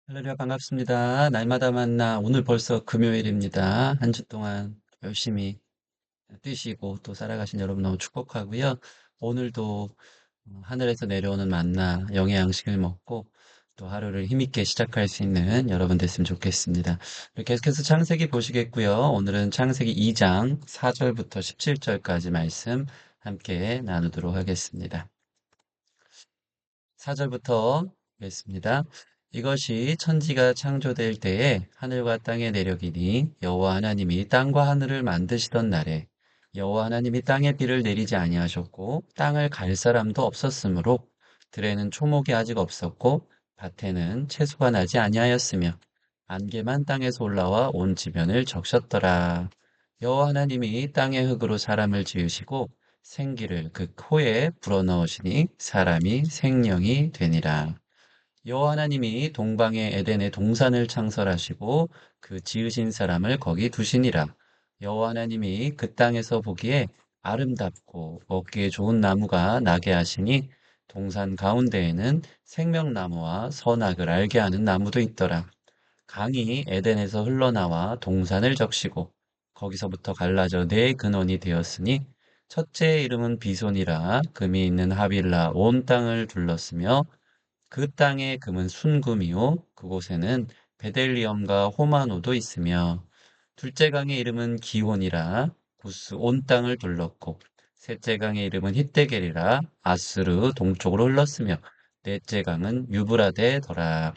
할렐루야 반갑습니다. 날마다 만나 오늘 벌써 금요일입니다. 한 주 동안 열심히 뛰시고 또 살아가신 여러분 너무 축복하고요. 오늘도 하늘에서 내려오는 만나 영의 양식을 먹고 또 하루를 힘있게 시작할 수 있는 여러분 됐으면 좋겠습니다. 계속해서 창세기 보시겠고요. 오늘은 창세기 2장 4절부터 17절까지 말씀 함께 나누도록 하겠습니다. 4절부터 보겠습니다. 이것이 천지가 창조될 때에 하늘과 땅의 내력이니 여호와 하나님이 땅과 하늘을 만드시던 날에 여호와 하나님이 땅에 비를 내리지 아니하셨고 땅을 갈 사람도 없었으므로 들에는 초목이 아직 없었고 밭에는 채소가 나지 아니하였으며 안개만 땅에서 올라와 온 지면을 적셨더라. 여호와 하나님이 땅의 흙으로 사람을 지으시고 생기를 그 코에 불어넣으시니 사람이 생명이 되니라. 여호와 하나님이 동방의 에덴의 동산을 창설하시고 그 지으신 사람을 거기 두시니라. 여호와 하나님이 그 땅에서 보기에 아름답고 먹기에 좋은 나무가 나게 하시니 동산 가운데에는 생명나무와 선악을 알게 하는 나무도 있더라. 강이 에덴에서 흘러나와 동산을 적시고 거기서부터 갈라져 네 근원이 되었으니 첫째의 이름은 비손이라 금이 있는 하빌라 온 땅을 둘렀으며 그 땅의 금은 순금이요 그곳에는 베델리엄과 호마노도 있으며 둘째 강의 이름은 기혼이라 구스 온 땅을 둘렀고 셋째 강의 이름은 히데겔이라 아스르 동쪽으로 흘렀으며 넷째 강은 유브라데더라.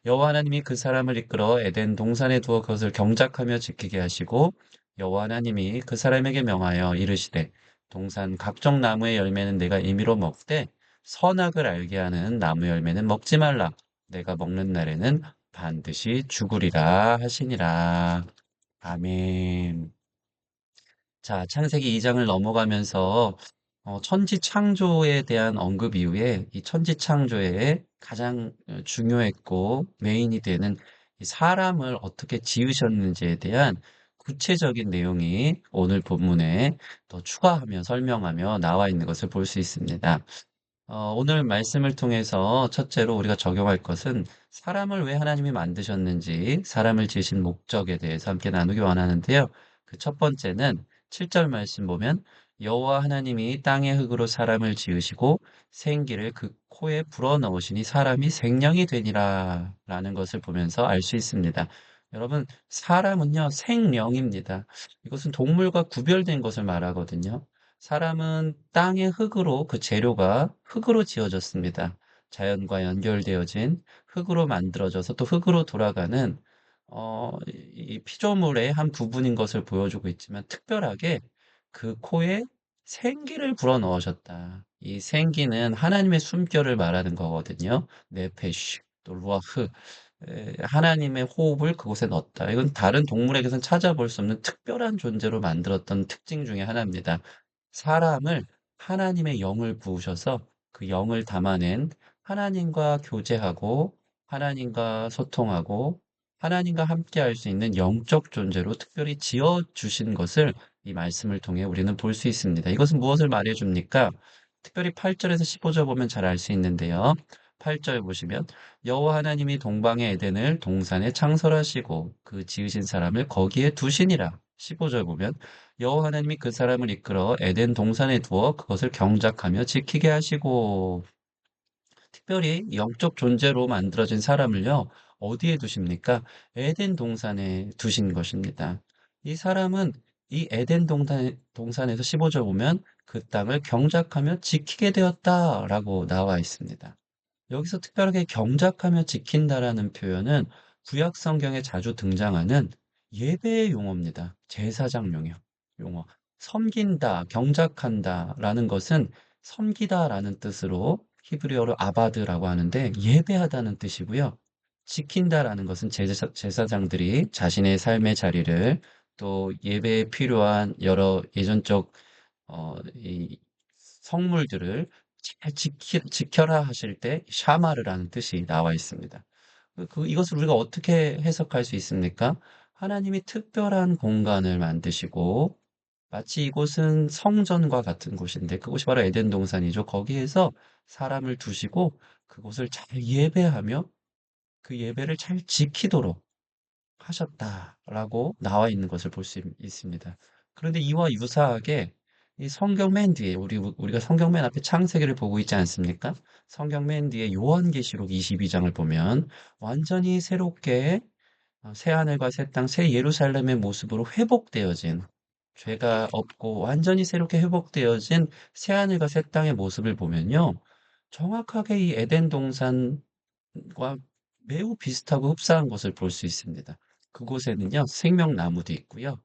여호와 하나님이 그 사람을 이끌어 에덴 동산에 두어 그것을 경작하며 지키게 하시고 여호와 하나님이 그 사람에게 명하여 이르시되 동산 각종 나무의 열매는 내가 임의로 먹되 선악을 알게 하는 나무 열매는 먹지 말라. 내가 먹는 날에는 반드시 죽으리라 하시니라. 아멘. 자, 창세기 2장을 넘어가면서 천지 창조에 대한 언급 이후에 이 천지 창조에 가장 중요했고 메인이 되는 이 사람을 어떻게 지으셨는지에 대한 구체적인 내용이 오늘 본문에 더 추가하며 설명하며 나와 있는 것을 볼 수 있습니다. 오늘 말씀을 통해서 첫째로 우리가 적용할 것은 사람을 왜 하나님이 만드셨는지, 사람을 지으신 목적에 대해서 함께 나누기 원하는데요. 그 첫 번째는 7절 말씀 보면 여호와 하나님이 땅의 흙으로 사람을 지으시고 생기를 그 코에 불어넣으시니 사람이 생명이 되니라 라는 것을 보면서 알 수 있습니다. 여러분, 사람은요, 생명입니다. 이것은 동물과 구별된 것을 말하거든요. 사람은 땅의 흙으로 그 재료가 흙으로 지어졌습니다. 자연과 연결되어진 흙으로 만들어져서 또 흙으로 돌아가는 이 피조물의 한 부분인 것을 보여주고 있지만 특별하게 그 코에 생기를 불어넣으셨다. 이 생기는 하나님의 숨결을 말하는 거거든요. 네페쉬, 또 루아흐, 하나님의 호흡을 그곳에 넣었다. 이건 다른 동물에게선 찾아볼 수 없는 특별한 존재로 만들었던 특징 중에 하나입니다. 사람을 하나님의 영을 부으셔서 그 영을 담아낸 하나님과 교제하고 하나님과 소통하고 하나님과 함께 할 수 있는 영적 존재로 특별히 지어 주신 것을 이 말씀을 통해 우리는 볼 수 있습니다. 이것은 무엇을 말해 줍니까? 특별히 8절에서 15절 보면 잘 알 수 있는데요. 8절 보시면 여호와 하나님이 동방의 에덴을 동산에 창설하시고 그 지으신 사람을 거기에 두시니라. 15절 보면 여호와 하나님이 그 사람을 이끌어 에덴 동산에 두어 그것을 경작하며 지키게 하시고 특별히 영적 존재로 만들어진 사람을요, 어디에 두십니까? 에덴 동산에 두신 것입니다. 이 사람은 이 에덴 동산에서 15절 보면 그 땅을 경작하며 지키게 되었다라고 나와 있습니다. 여기서 특별하게 경작하며 지킨다라는 표현은 구약 성경에 자주 등장하는 예배의 용어입니다. 제사장 용어. 섬긴다, 경작한다라는 것은 섬기다라는 뜻으로 히브리어로 아바드라고 하는데 예배하다는 뜻이고요. 지킨다라는 것은 제사장들이 자신의 삶의 자리를 또 예배에 필요한 여러 예전적 이 성물들을 잘 지켜라 하실 때 샤마르라는 뜻이 나와 있습니다. 이것을 우리가 어떻게 해석할 수 있습니까? 하나님이 특별한 공간을 만드시고 마치 이곳은 성전과 같은 곳인데 그곳이 바로 에덴 동산이죠. 거기에서 사람을 두시고 그곳을 잘 예배하며 그 예배를 잘 지키도록 하셨다라고 나와 있는 것을 볼 수 있습니다. 그런데 이와 유사하게 이 성경 맨 뒤에 우리가 성경 맨 앞에 창세기를 보고 있지 않습니까? 성경 맨 뒤에 요한계시록 22장을 보면 완전히 새롭게 새 하늘과 새 땅, 새 예루살렘의 모습으로 회복되어진 죄가 없고 완전히 새롭게 회복되어진 새 하늘과 새 땅의 모습을 보면요. 정확하게 이 에덴 동산과 매우 비슷하고 흡사한 것을 볼 수 있습니다. 그곳에는요, 생명나무도 있고요.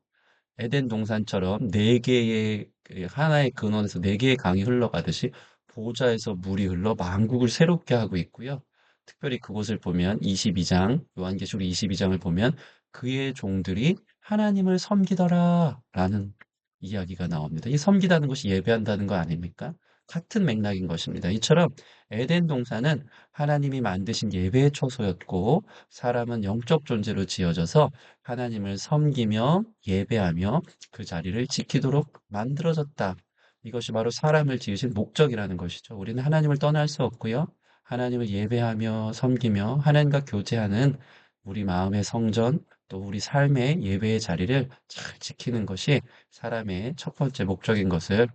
에덴 동산처럼 네 개의 하나의 근원에서 네 개의 강이 흘러가듯이 보좌에서 물이 흘러 만국을 새롭게 하고 있고요. 특별히 그곳을 보면 22장, 요한계시록 22장을 보면 그의 종들이 하나님을 섬기더라라는 이야기가 나옵니다. 이 섬기다는 것이 예배한다는 거 아닙니까? 같은 맥락인 것입니다. 이처럼 에덴 동산은 하나님이 만드신 예배의 초소였고 사람은 영적 존재로 지어져서 하나님을 섬기며 예배하며 그 자리를 지키도록 만들어졌다. 이것이 바로 사람을 지으신 목적이라는 것이죠. 우리는 하나님을 떠날 수 없고요. 하나님을 예배하며 섬기며 하나님과 교제하는 우리 마음의 성전, 또 우리 삶의 예배의 자리를 잘 지키는 것이 사람의 첫 번째 목적인 것을,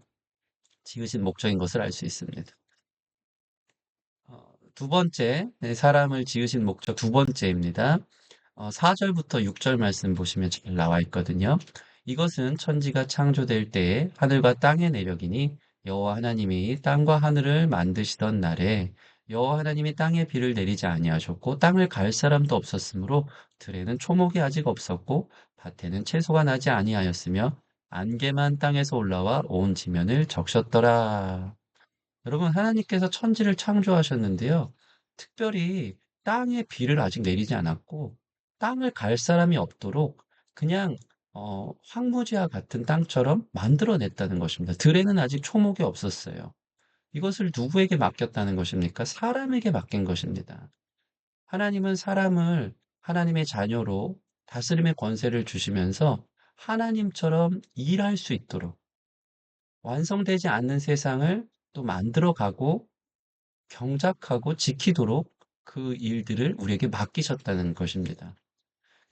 지으신 목적인 것을 알 수 있습니다. 두 번째, 네, 사람을 지으신 목적 두 번째입니다. 4절부터 6절 말씀 보시면 잘 나와 있거든요. 이것은 천지가 창조될 때에 하늘과 땅의 내력이니 여호와 하나님이 땅과 하늘을 만드시던 날에 여호와 하나님이 땅에 비를 내리지 아니하셨고 땅을 갈 사람도 없었으므로 들에는 초목이 아직 없었고 밭에는 채소가 나지 아니하였으며 안개만 땅에서 올라와 온 지면을 적셨더라. 여러분, 하나님께서 천지를 창조하셨는데요. 특별히 땅에 비를 아직 내리지 않았고, 땅을 갈 사람이 없도록 그냥 황무지와 같은 땅처럼 만들어냈다는 것입니다. 들에는 아직 초목이 없었어요. 이것을 누구에게 맡겼다는 것입니까? 사람에게 맡긴 것입니다. 하나님은 사람을 하나님의 자녀로 다스림의 권세를 주시면서 하나님처럼 일할 수 있도록 완성되지 않는 세상을 또 만들어가고 경작하고 지키도록 그 일들을 우리에게 맡기셨다는 것입니다.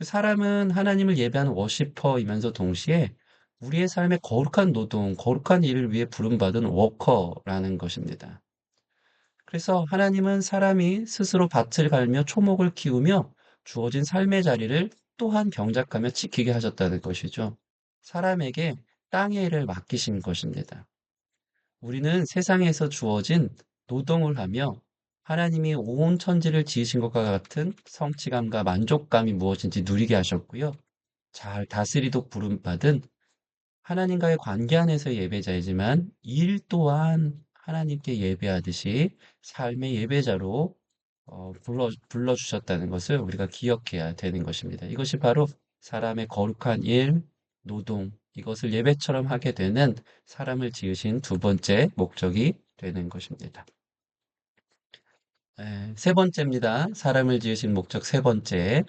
사람은 하나님을 예배하는 워시퍼이면서 동시에 우리의 삶의 거룩한 노동, 거룩한 일을 위해 부름받은 워커라는 것입니다. 그래서 하나님은 사람이 스스로 밭을 갈며 초목을 키우며 주어진 삶의 자리를 또한 경작하며 지키게 하셨다는 것이죠. 사람에게 땅의 일을 맡기신 것입니다. 우리는 세상에서 주어진 노동을 하며 하나님이 온 천지를 지으신 것과 같은 성취감과 만족감이 무엇인지 누리게 하셨고요. 잘 다스리도록 부름받은 하나님과의 관계 안에서 예배자이지만 일 또한 하나님께 예배하듯이 삶의 예배자로 불러주셨다는 것을 우리가 기억해야 되는 것입니다. 이것이 바로 사람의 거룩한 일, 노동, 이것을 예배처럼 하게 되는 사람을 지으신 두 번째 목적이 되는 것입니다. 세 번째입니다. 사람을 지으신 목적 세 번째.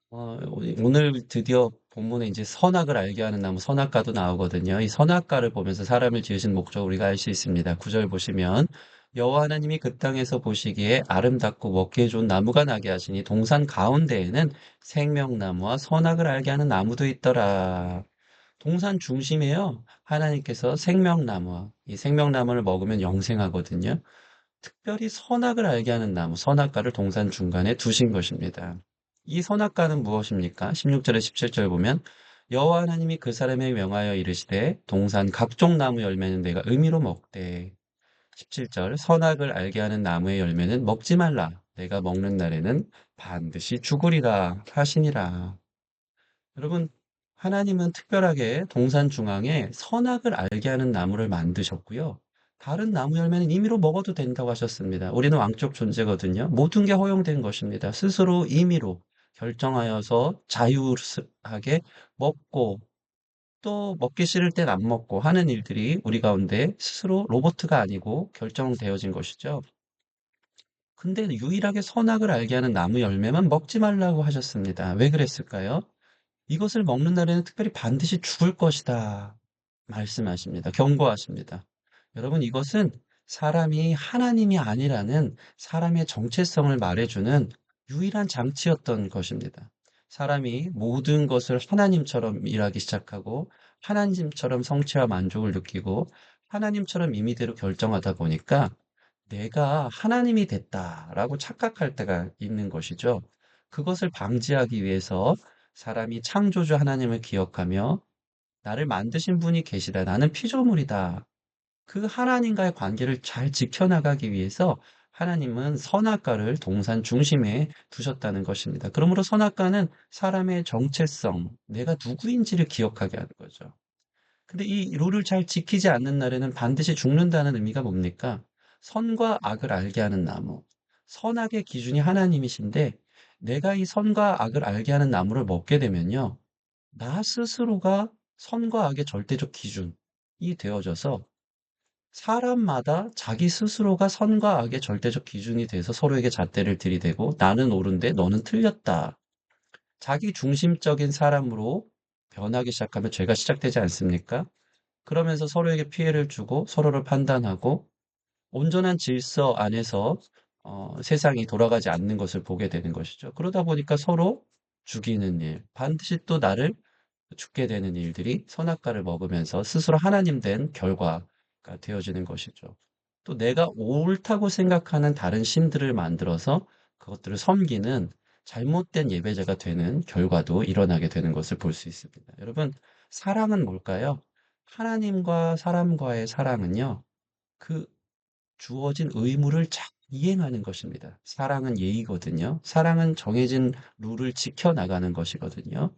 오늘 드디어 본문에 이제 선악을 알게 하는 나무 선악과도 나오거든요. 이 선악과를 보면서 사람을 지으신 목적을 우리가 알 수 있습니다. 9절 보시면 여호와 하나님이 그 땅에서 보시기에 아름답고 먹기에 좋은 나무가 나게 하시니 동산 가운데에는 생명나무와 선악을 알게 하는 나무도 있더라. 동산 중심에요. 하나님께서 생명나무와 이 생명나무를 먹으면 영생하거든요. 특별히 선악을 알게 하는 나무, 선악과를 동산 중간에 두신 것입니다. 이 선악과는 무엇입니까? 16절에 17절 보면 여호와 하나님이 그 사람에 명하여 이르시되 동산 각종 나무 열매는 내가 의미로 먹되 17절 선악을 알게 하는 나무의 열매는 먹지 말라. 내가 먹는 날에는 반드시 죽으리라 하시니라. 여러분, 하나님은 특별하게 동산 중앙에 선악을 알게 하는 나무를 만드셨고요. 다른 나무 열매는 임의로 먹어도 된다고 하셨습니다. 우리는 왕적 존재거든요. 모든 게 허용된 것입니다. 스스로 임의로 결정하여서 자유하게 먹고 또 먹기 싫을 땐 안 먹고 하는 일들이 우리 가운데 스스로 로봇가 아니고 결정되어진 것이죠. 근데 유일하게 선악을 알게 하는 나무 열매만 먹지 말라고 하셨습니다. 왜 그랬을까요? 이것을 먹는 날에는 특별히 반드시 죽을 것이다. 말씀하십니다. 경고하십니다. 여러분, 이것은 사람이 하나님이 아니라는 사람의 정체성을 말해주는 유일한 장치였던 것입니다. 사람이 모든 것을 하나님처럼 일하기 시작하고 하나님처럼 성취와 만족을 느끼고 하나님처럼 임의대로 결정하다 보니까 내가 하나님이 됐다라고 착각할 때가 있는 것이죠. 그것을 방지하기 위해서 사람이 창조주 하나님을 기억하며 나를 만드신 분이 계시다. 나는 피조물이다. 그 하나님과의 관계를 잘 지켜나가기 위해서 하나님은 선악과를 동산 중심에 두셨다는 것입니다. 그러므로 선악과는 사람의 정체성, 내가 누구인지를 기억하게 하는 거죠. 근데 이 룰을 잘 지키지 않는 날에는 반드시 죽는다는 의미가 뭡니까? 선과 악을 알게 하는 나무. 선악의 기준이 하나님이신데 내가 이 선과 악을 알게 하는 나무를 먹게 되면요. 나 스스로가 선과 악의 절대적 기준이 되어져서 사람마다 자기 스스로가 선과 악의 절대적 기준이 돼서 서로에게 잣대를 들이대고 나는 옳은데 너는 틀렸다. 자기 중심적인 사람으로 변하기 시작하면 죄가 시작되지 않습니까? 그러면서 서로에게 피해를 주고 서로를 판단하고 온전한 질서 안에서 세상이 돌아가지 않는 것을 보게 되는 것이죠. 그러다 보니까 서로 죽이는 일, 반드시 또 나를 죽게 되는 일들이 선악과를 먹으면서 스스로 하나님 된 결과가 되어지는 것이죠. 또 내가 옳다고 생각하는 다른 신들을 만들어서 그것들을 섬기는 잘못된 예배자가 되는 결과도 일어나게 되는 것을 볼 수 있습니다. 여러분, 사랑은 뭘까요? 하나님과 사람과의 사랑은요, 그 주어진 의무를 잘 이행하는 것입니다. 사랑은 예의거든요. 사랑은 정해진 룰을 지켜나가는 것이거든요.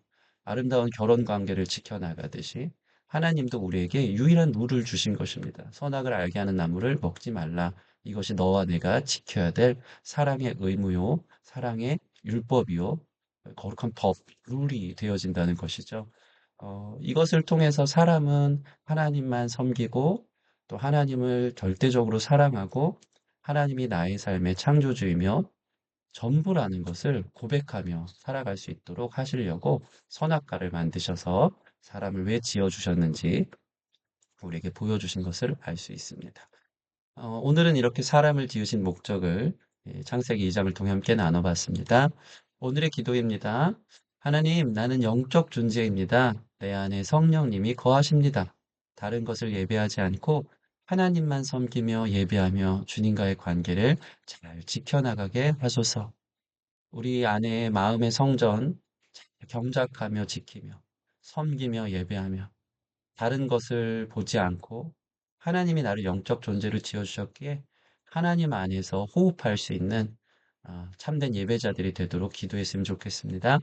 아름다운 결혼 관계를 지켜나가듯이 하나님도 우리에게 유일한 룰을 주신 것입니다. 선악을 알게 하는 나무를 먹지 말라. 이것이 너와 내가 지켜야 될 사랑의 의무요, 사랑의 율법이요, 거룩한 법, 룰이 되어진다는 것이죠. 이것을 통해서 사람은 하나님만 섬기고 또 하나님을 절대적으로 사랑하고 하나님이 나의 삶의 창조주이며 전부라는 것을 고백하며 살아갈 수 있도록 하시려고 선악과를 만드셔서 사람을 왜 지어주셨는지 우리에게 보여주신 것을 알 수 있습니다. 오늘은 이렇게 사람을 지으신 목적을 창세기 2장을 통해 함께 나눠봤습니다. 오늘의 기도입니다. 하나님, 나는 영적 존재입니다. 내 안에 성령님이 거하십니다. 다른 것을 예배하지 않고 하나님만 섬기며 예배하며 주님과의 관계를 잘 지켜나가게 하소서. 우리 안에 마음의 성전 잘 경작하며 지키며 섬기며 예배하며 다른 것을 보지 않고 하나님이 나를 영적 존재로 지어주셨기에 하나님 안에서 호흡할 수 있는 참된 예배자들이 되도록 기도했으면 좋겠습니다.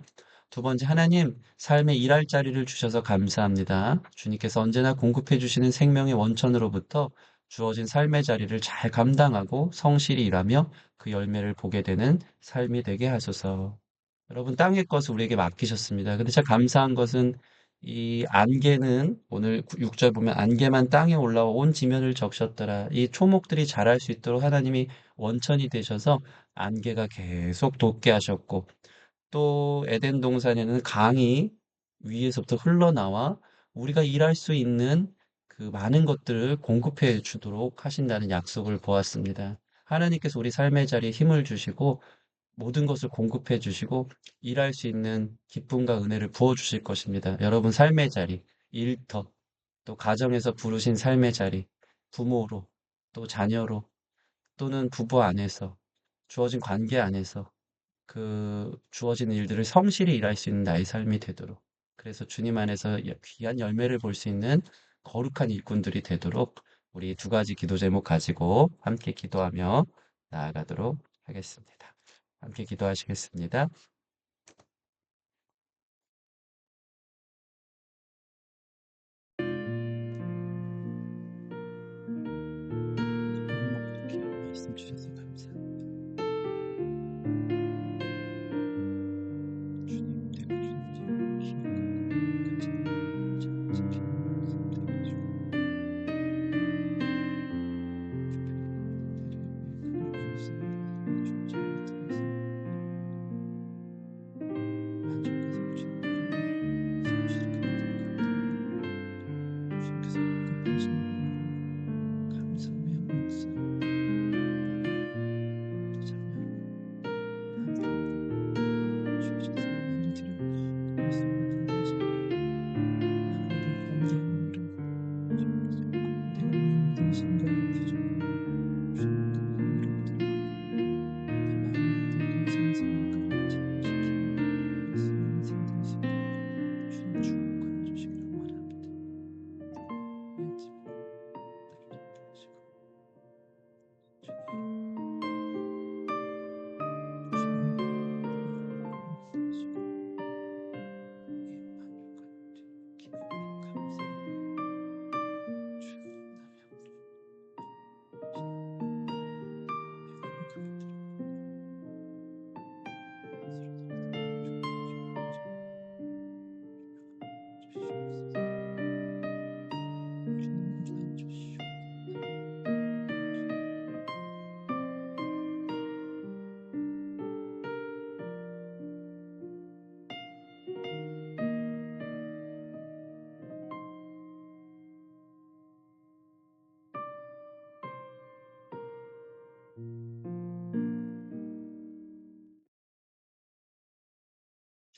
두 번째, 하나님, 삶에 일할 자리를 주셔서 감사합니다. 주님께서 언제나 공급해 주시는 생명의 원천으로부터 주어진 삶의 자리를 잘 감당하고 성실히 일하며 그 열매를 보게 되는 삶이 되게 하소서. 여러분, 땅의 것을 우리에게 맡기셨습니다. 근데 제가 감사한 것은 이 안개는 오늘 6절 보면 안개만 땅에 올라와 온 지면을 적셨더라. 이 초목들이 자랄 수 있도록 하나님이 원천이 되셔서 안개가 계속 돋게 하셨고 또 에덴 동산에는 강이 위에서부터 흘러나와 우리가 일할 수 있는 그 많은 것들을 공급해 주도록 하신다는 약속을 보았습니다. 하나님께서 우리 삶의 자리에 힘을 주시고 모든 것을 공급해 주시고 일할 수 있는 기쁨과 은혜를 부어 주실 것입니다. 여러분 삶의 자리, 일터, 또 가정에서 부르신 삶의 자리, 부모로, 또 자녀로, 또는 부부 안에서, 주어진 관계 안에서 그 주어진 일들을 성실히 일할 수 있는 나의 삶이 되도록 그래서 주님 안에서 귀한 열매를 볼 수 있는 거룩한 일꾼들이 되도록 우리 두 가지 기도 제목 가지고 함께 기도하며 나아가도록 하겠습니다. 함께 기도하시겠습니다. 귀한 말씀 주셔서 감사합니다. 주님 내가 주님 힘을 잘 지키는 말씀 되게 해주고 주필요한 것들이 우리의 그릇 주었습니다. 주님 잘 맡으겠습니다.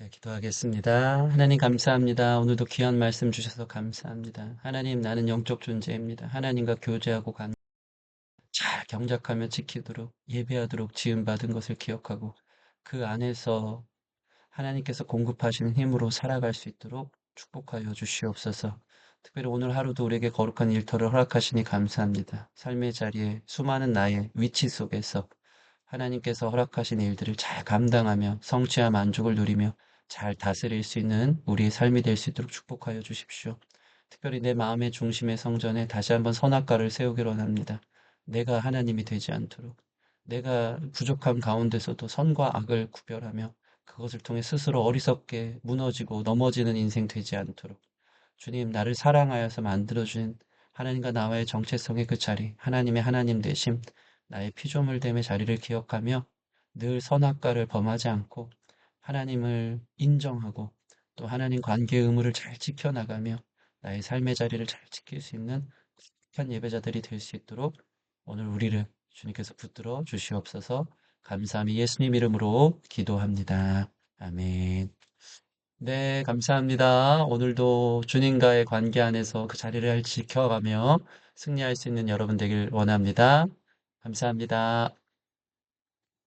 네, 기도하겠습니다. 하나님 감사합니다. 오늘도 귀한 말씀 주셔서 감사합니다. 하나님, 나는 영적 존재입니다. 하나님과 교제하고 잘 경작하며 지키도록 예배하도록 지음받은 것을 기억하고 그 안에서 하나님께서 공급하시는 힘으로 살아갈 수 있도록 축복하여 주시옵소서. 특별히 오늘 하루도 우리에게 거룩한 일터를 허락하시니 감사합니다. 삶의 자리에 수많은 나의 위치 속에서 하나님께서 허락하신 일들을 잘 감당하며 성취와 만족을 누리며 잘 다스릴 수 있는 우리의 삶이 될 수 있도록 축복하여 주십시오. 특별히 내 마음의 중심의 성전에 다시 한번 선악과를 세우기로 합니다. 내가 하나님이 되지 않도록 내가 부족한 가운데서도 선과 악을 구별하며 그것을 통해 스스로 어리석게 무너지고 넘어지는 인생 되지 않도록 주님 나를 사랑하여서 만들어주신 하나님과 나와의 정체성의 그 자리 하나님의 하나님 되심 나의 피조물됨의 자리를 기억하며 늘 선악과를 범하지 않고 하나님을 인정하고 또 하나님 관계의 의무를 잘 지켜나가며 나의 삶의 자리를 잘 지킬 수 있는 착한 예배자들이 될 수 있도록 오늘 우리를 주님께서 붙들어 주시옵소서. 감사함이 예수님 이름으로 기도합니다. 아멘. 네, 감사합니다. 오늘도 주님과의 관계 안에서 그 자리를 잘 지켜가며 승리할 수 있는 여러분 되길 원합니다. 감사합니다.